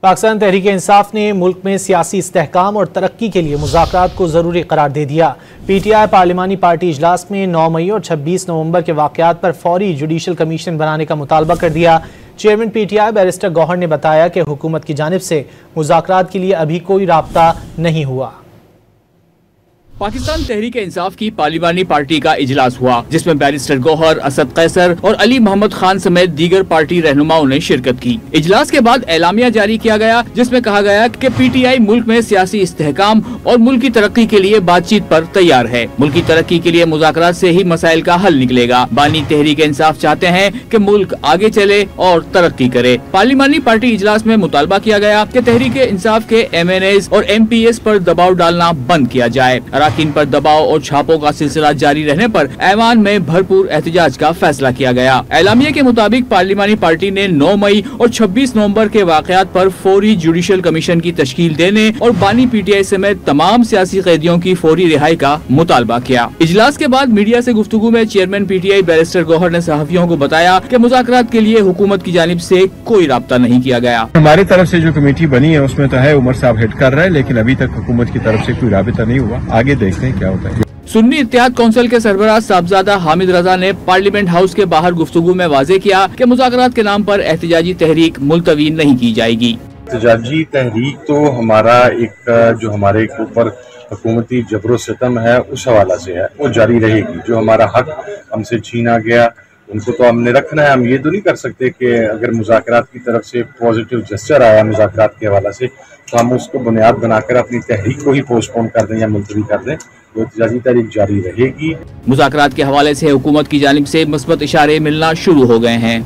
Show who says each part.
Speaker 1: पाकिस्तान तहरीक इंसाफ ने मुल्क में सियासी इस्तेहकाम और तरक्की के लिए मुज़ाकरात को ज़रूरी करार दे दिया। PTI पार्लिमानी पार्टी इजलास में 9 मई और 26 नवंबर के वाक़यात पर फौरी जुडिशल कमीशन बनाने का मुतालबा कर दिया। चेयरमैन PTI बैरिस्टर गौहर ने बताया कि हुकूमत की जानिब से मुज़ाकरात के लिए अभी कोई राब्ता नहीं हुआ।
Speaker 2: पाकिस्तान तहरीक इंसाफ की पार्लिमानी पार्टी का इजलास हुआ, जिसमें बैरिस्टर गौहर, असद कैसर और अली मोहम्मद खान समेत दीगर पार्टी रहनुमाओं ने शिरकत की। इजलास के बाद एलामिया जारी किया गया, जिसमें कहा गया कि PTI मुल्क में सियासी इस्तेहकाम और मुल्क की तरक्की के लिए बातचीत पर तैयार है। मुल्क की तरक्की के लिए मुज़ाकरात से ही मसाइल का हल निकलेगा। बानी तहरीक इंसाफ चाहते हैं कि मुल्क आगे चले और तरक्की करे। पार्लिमानी पार्टी इजलास में मुतालबा किया गया कि तहरीक इंसाफ के MNAs और MPs पर दबाव डालना बंद किया जाए। अरकान पर दबाव और छापों का सिलसिला जारी रहने पर ऐवान में भरपूर एहतजाज का फैसला किया गया। एलामिया के मुताबिक पार्लिमानी पार्टी ने 9 मई और 26 नवंबर के वाकयात पर फौरी जुडिशल कमीशन की तश्कील देने और बानी PTI समेत तमाम सियासी कैदियों की फौरी रिहाई का मुतालबा किया। इजलास के बाद मीडिया से गुफ्तगू में चेयरमैन PTI बैरिस्टर गौहर ने सहाफियों को बताया कि मुज़ाकरात के लिए हुकूमत की जानिब से कोई राब्ता नहीं किया गया।
Speaker 3: हमारी तरफ से जो कमेटी बनी है उसमें तो है उमर साहब हेड कर रहे हैं, लेकिन अभी तक हुकूमत की तरफ से कोई राबिता नहीं हुआ। आगे देखते हैं क्या होता है।
Speaker 2: सुन्नी इत्तेहाद कौंसिल के सरबराह साहबजादा हामिद रजा ने पार्लियामेंट हाउस के बाहर गुफ्तगू में वाजे किया कि मुज़ाकरात के नाम पर एहतजाजी तहरीक मुलतवी नहीं की जाएगी।
Speaker 4: एहतजाजी तहरीक तो हमारा एक जो हमारे ऊपर हुकूमती जबरो सितम है उस हवाला से है, वो जारी रहेगी। जो हमारा हक हमसे छीना गया उनको तो हमने रखना है। हम ये तो नहीं कर सकते कि अगर मुज़ाकरात की तरफ से पॉजिटिव जेस्चर आया मुज़ाकरात के हवाला से तो हम उसको बुनियाद बनाकर अपनी तहरीक को ही पोस्टपोन कर दें या मुलतवी कर दें। तो एहतजाजी तहरीक जारी रहेगी।
Speaker 2: मुज़ाकरात के हवाले से हुकूमत की जानिब से मुस्बत इशारे मिलना शुरू हो गए हैं।